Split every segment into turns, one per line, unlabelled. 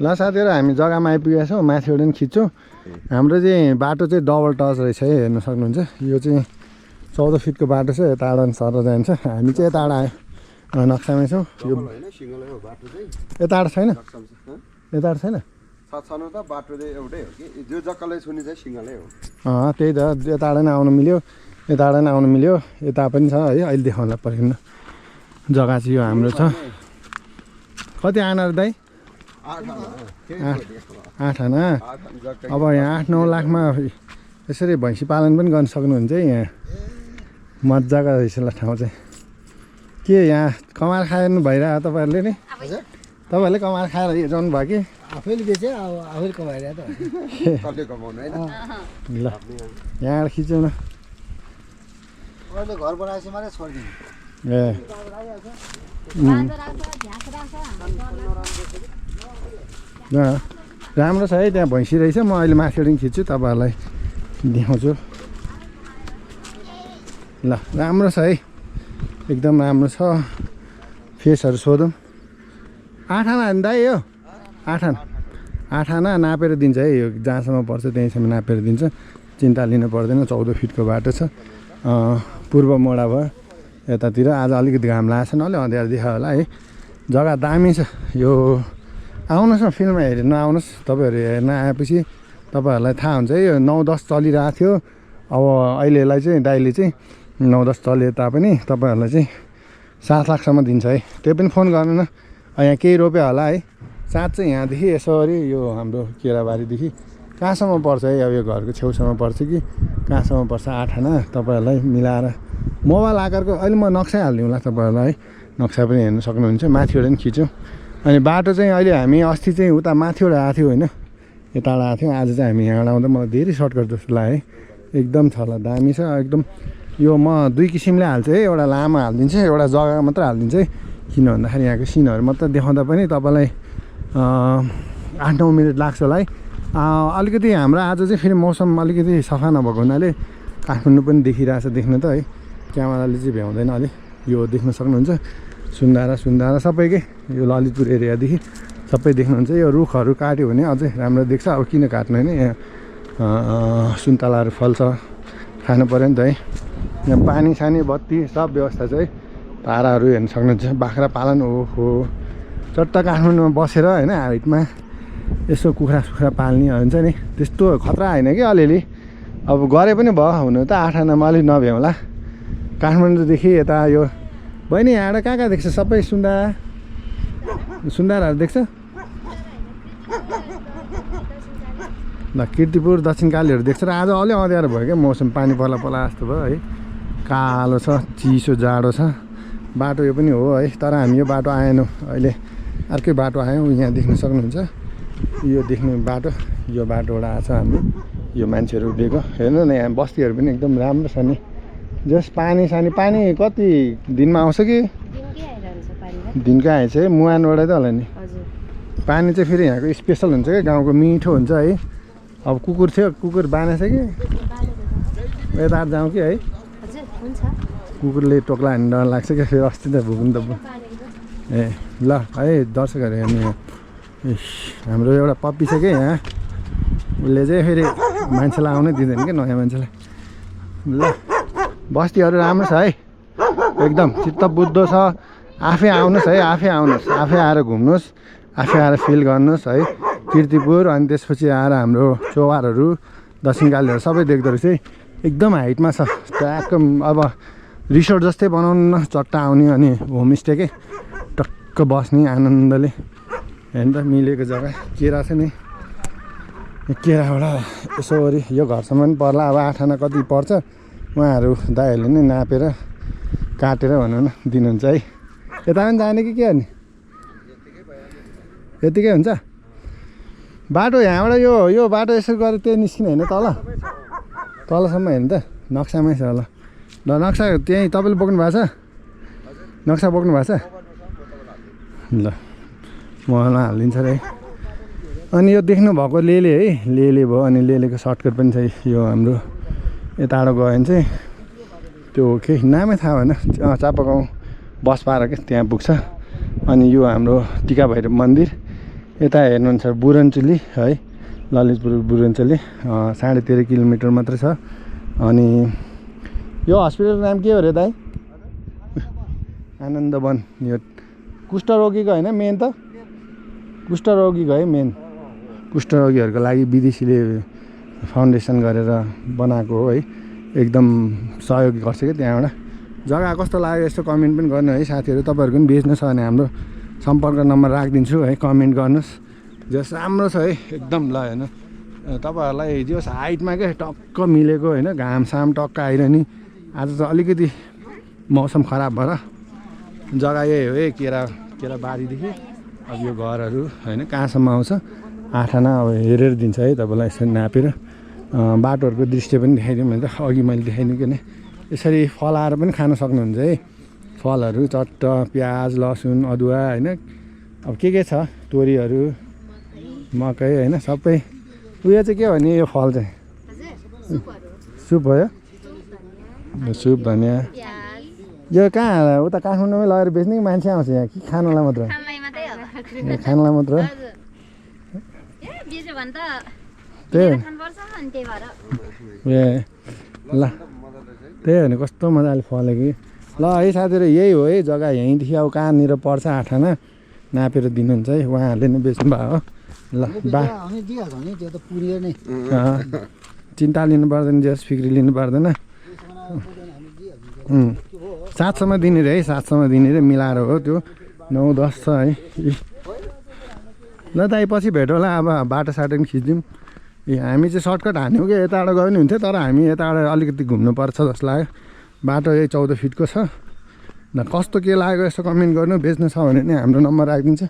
ल साथीहरु हामी जग्गामा आइपुगेका छौँ माथिबाट नि खिच्छौँ हाम्रो चाहिँ बाटो चाहिँ डबल टच रहेछ है हेर्न सक्नुहुन्छ यो चाहिँ 14 फिटको बाटो छ यताबाट नि सर जान्छ हामी चाहिँ यताबाट आयो नक्सामै छौँ यो यताबाट छैन यताबाट छैन
छनु त बाटो चाहिँ एउटै हो कि जो जग्गाले छुने चाहिँ सिंगलै हो
त्यही त यताबाट नि आउनु मिल्यो यताबाट नि आउनु मिल्यो यता पनि छ है अहिले देखाउँला पर्खिनु जग्गा चाहिँ यो हाम्रो छ कति आना र दाइ 8 आना अब यहाँ 8-9 लाखमा यसरी भैँसी पालन पनि गर्न सक्नुहुन्छ है यहाँ मजाको रहेछ ल ठाउँ चाहिँ के यहाँ कमाएर खानु भइरह तपाईँहरूले नि तपाईँहरूले कमाएर खाएर जानु भयो कि
आफैले बेचे अब आफैले कमाएर त
कसले कमाउनु हैन
ल यहाँबाट खिचौँ न
अहिले घर बनाएपछि मात्रै छोडिदिनु
ए राम्रो छ है त्यहाँ भैँसी रहेछ म अहिले माथिबाट खिच्छु तपाईँहरूलाई देखाउँछु ल राम्रो छ है एकदम राम्रो छ फेसहरू सोधौँ 8 आना दाइ यो 8 आना नापेर दिन्छ है यो जहाँसम्म पर्छ त्यहीँसम्म नापेर दिन्छ चिन्ता लिनु पर्दैन 14 फिटको बाटो छ पूर्व मोडा भयो यतातिर आज अलिकति घाम लागेको छैन अलि अँध्यारो देखायो होला है जग्गा दामी छ यो आउनुहोस् न फिल्ममा हेर्नु आउनुहोस् तपाईँहरू हेर्न आएपछि तपाईँहरूलाई थाहा हुन्छ है यो 9-10 चलिरहेको थियो अब अहिलेलाई चाहिँ दाइले चाहिँ 9-10 चले तापनि तपाईँहरूलाई चाहिँ 7 लाखसम्म दिन्छ है त्यो पनि फोन गर्नु न यहाँ केही रोप्यो होला है साँच चाहिँ यहाँदेखि यसरी यो हाम्रो केराबारीदेखि कहाँसम्म पर्छ है अब यो घरको छेउसम्म पर्छ कि कहाँसम्म पर्छ 8 आना तपाईँहरूलाई मिलाएर मोबाइल आकारको अहिले म नक्सा हालिदिउँला तपाईँहरूलाई है नक्सा पनि हेर्नु सक्नुहुन्छ माथिबाट पनि खिच्यौँ अनि बाटो चाहिँ अहिले हामी अस्ति चाहिँ उता माथिबाट आएको थियो होइन यताबाट आएको थियौँ आज चाहिँ हामी यहाँबाट आउँदा मलाई धेरै सर्टकट जस्तो लाग्यो है एकदम छ ल दामी छ एकदम यो म 2 किसिमले हाल्छु है एउटा लामो हालिदिन्छु एउटा जग्गा मात्र हालिदिन्छु है किन भन्दाखेरि यहाँको सिनहरू मात्र देखाउँदा पनि तपाईँलाई 8-9 मिनट लाग्छ होला है अलिकति हाम्रो आज चाहिँ फेरि मौसम अलिकति सफा नभएको हुनाले काठमाडौँ पनि देखिरहेछ देख्न त है क्यामेराले चाहिँ भ्याउँदैन अलि यो देख्न सक्नुहुन्छ सुन्दारा सबैकै यो ललितपुर एरियादेखि सबै देख्नुहुन्छ यो रुखहरू काट्यो भने अझै राम्रो देख्छ अब किन काट्नु होइन यहाँ सुन्तलाहरू फल्छ खानु पऱ्यो नि त है यहाँ पानी सानी बत्ती सब व्यवस्था छ है भाडाहरू हेर्न सक्नुहुन्छ बाख्रा पालन ओहो चट्ट काठमाडौँमा बसेर होइन हाइटमा यसो कुखुरा पाल्ने हुन्छ नि त्यस्तो खतरा होइन कि अलिअलि अब गरे पनि भयो हुनु त 8 आनामा अलिक नभ्याउँला काठमाडौँदेखि यता यो बहिनी यहाँबाट कहाँ देख्छ सबै सुन्दाराहरू देख्छ ल किर्तिपुर दक्षिणकालीहरू देख्छ र आज अलि अँध्यारो भयो क्या मौसम पानी पर्ला जस्तो भयो है कालो छ चिसो जाडो छ बाटो यो पनि हो है तर हामी यो बाटो आएनौँ अहिले अर्कै बाटो आयौँ यहाँ देख्न सक्नुहुन्छ यो देख्ने बाटो यो बाटोबाट आएको छ हामी यो मान्छेहरू उभिएको हेर्नु न यहाँ बस्तीहरू पनि एकदम राम्रो छ नि जस पानी कति दिनमा आउँछ कि दिनकै आएछ है मुहानबाट त होला नि पानी चाहिँ फेरि यहाँको स्पेसल हुन्छ क्या गाउँको मिठो हुन्छ है अब कुकुर थियो कुकुर बाँधेछ कि यता जाउँ कि है कुकुरले टोक्ला हान्नु डर लाग्छ क्या फेरि अस्ति त भुक्नु त ए ल है दर्शकहरू हेर्नु हाम्रो एउटा पप्पी छ क्या यहाँ उसले चाहिँ फेरि मान्छेलाई आउनै दिँदैन क्या नयाँ मान्छेलाई ल बस्तीहरू राम्रो छ है एकदम चित्त बुझ्दो छ आफै आउनुहोस् है आफै आएर घुम्नुहोस् आफै आएर फिल गर्नुहोस् है किर्तिपुर अनि त्यसपछि आएर हाम्रो चौहारहरू दक्षिणकालीहरू सबै देख्दो रहेछ है एकदम हाइटमा छ ट्याक्क अब रिसोर्ट जस्तै बनाउनु न चट्टा आउने अनि होमस्टेकै टक्क बस्ने आनन्दले हेर्नु त मिलेको जग्गा केरा छ नि केराबाट यसो गरी यो घरसम्म पनि पर्ला अब 8 आना कति पर्छ उहाँहरू दाइहरूले नै नापेर काटेर भनौँ न दिनुहुन्छ है यता पनि जाने कि के गर्ने यतिकै हुन्छ बाटो यहाँबाट यो बाटो यसो गरेर त्यही निस्किने होइन तलसम्म हेर्नु त नक्सामै छ ल नक्सा त्यहीँ तपाईँले बोक्नु भएको छ नक्सा बोक्नु भएको छ ल मलाई हालिदिन्छ र है अनि यो देख्नु भएको लेले है लेले भयो अनि लेलेको सर्टकट पनि छ यो हाम्रो यताबाट गयो भने चाहिँ त्यो के नामै थाहा भएन चापागाउँ बस पार्क त्यहाँ पुग्छ अनि यो हाम्रो टिका भैरव मन्दिर यता हेर्नुहुन्छ बुरन्चुली है, ललितपुर बुरन्चुली 13.5 किलोमिटर मात्रै छ। अनि यो हस्पिटलको नाम के हो रे दाइ? आनन्दवन। यो कुष्ठरोगीको होइन मेन त? कुष्ठरोगीको है मेन। कुष्ठरोगीहरूको लागि विदेशीले फाउन्डेसन गरेर बनाएको हो है, एकदम सहयोग गर्छ कि त्यहाँबाट। जग्गा कस्तो लाग्यो यस्तो कमेन्ट पनि गर्नु है साथीहरू। तपाईँहरूको पनि बेच्नु छ भने हाम्रो सम्पर्क नम्बर राखिदिन्छु है, कमेन्ट गर्नुहोस्। जस राम्रो छ है एकदम। ल होइन तपाईँहरूलाई जस हाइटमा क्या टक्क मिलेको होइन, घामसाम टक्क आइरहने। आज त अलिकति मौसम खराब भएर जग्गा यही हो है, केरा बारीदेखि अब यो घरहरू होइन कहाँसम्म आउँछ 8 आना अब हेरेर दिन्छ है तपाईँलाई यसरी नापेर। बाटोहरूको दृश्य पनि देखाइदिउँ भने त अघि मैले देखाइदिएको नि। यसरी फलाएर पनि खान सक्नुहुन्छ है, फलहरू चट्ट प्याज लसुन अदुवा होइन। अब के छ तोरीहरू मकै होइन सबै। उयो चाहिँ के हो नि यो फल चाहिँ? सुप हो यो? सुप धनियाँ यो कहाँ उता काठमाडौँमै लगेर बेच्ने कि मान्छे आउँछ यहाँ कि खानलाई मात्र? खानलाई मात्र? त्यही ए ल त्यही हो नि, कस्तो मजाले फल्यो कि। ल है साथीहरू यही हो है जग्गा, यहीँदेखि अब कहाँनिर पर्छ 8 आना नापेर दिनुहुन्छ है, उहाँहरूले नै बेच्नु भयो हो। ल चिन्ता लिनु पर्दैन, जस फिक्री लिनु पर्दैन। 700मा दिने रे है, 700मा दिने रे मिलाएर हो त्यो। 9-10 छ है। ल दाइ पछि भेटौँ होला। अब बाटो साटो पनि खिचिदिउँ। हामी चाहिँ सर्टकट हान्यौँ कि यताबाट गयो नि हुन्थ्यो, तर हामी यताबाट अलिकति घुम्नुपर्छ जस्तो लाग्यो। बाटो यही 14 फिटको छ। ल कस्तो के लाग्यो यसो कमेन्ट गर्नु। बेच्नु छ भने नि हाम्रो नम्बर राखिदिन्छ।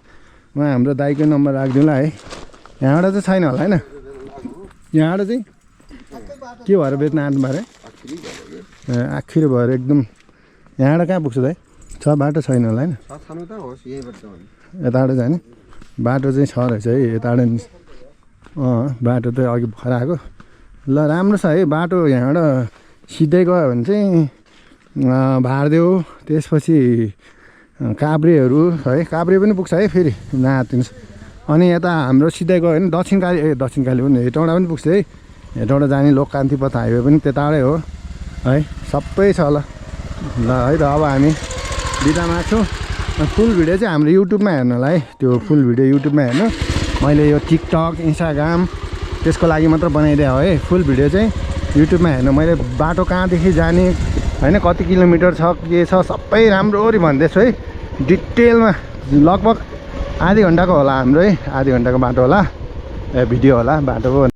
उहाँ हाम्रो दाइकै नम्बर राखिदिउँला है। यहाँबाट चाहिँ छैन होला होइन? यहाँबाट चाहिँ के भएर बेच्न आँट्नु अरे? आखिर भएर एकदम। यहाँबाट कहाँ पुग्छ दाइ? छ बाटो छैन होला होइन? यताबाट चाहिँ होइन बाटो चाहिँ छ रहेछ है यताबाट। बाटो त अघि भएर आएको। ल राम्रो छ है बाटो। यहाँबाट सिधै गयो भने चाहिँ भारदेउ, त्यसपछि काभ्रेहरू है, काभ्रे पनि पुग्छ है फेरि नआत्तिनुहोस्। अनि यता हाम्रो सिधै गयो भने दक्षिणकाली पनि हेटौँडा पनि पुग्छ है। हेटौँडा जाने लोककान्ति पथ हाइवे पनि त्यताबाटै हो है, सबै छ। ल है त अब हामी बिदा माग्छौँ। फुल भिडियो चाहिँ हाम्रो युट्युबमा हेर्नु होला है, त्यो फुल भिडियो युट्युबमा हेर्नु। मैले यो टिकटक इन्स्टाग्राम त्यसको लागि मात्र बनाइदिएँ है। फुल भिडियो चाहिँ युट्युबमा हेर्नु। मैले बाटो कहाँदेखि जाने होइन, कति किलोमिटर छ के छ सबै राम्ररी भन्दैछु है डिटेलमा। लगभग आधी घन्टाको होला हाम्रो है, आधी घन्टाको बाटो होला, भिडियो होला बाटोको।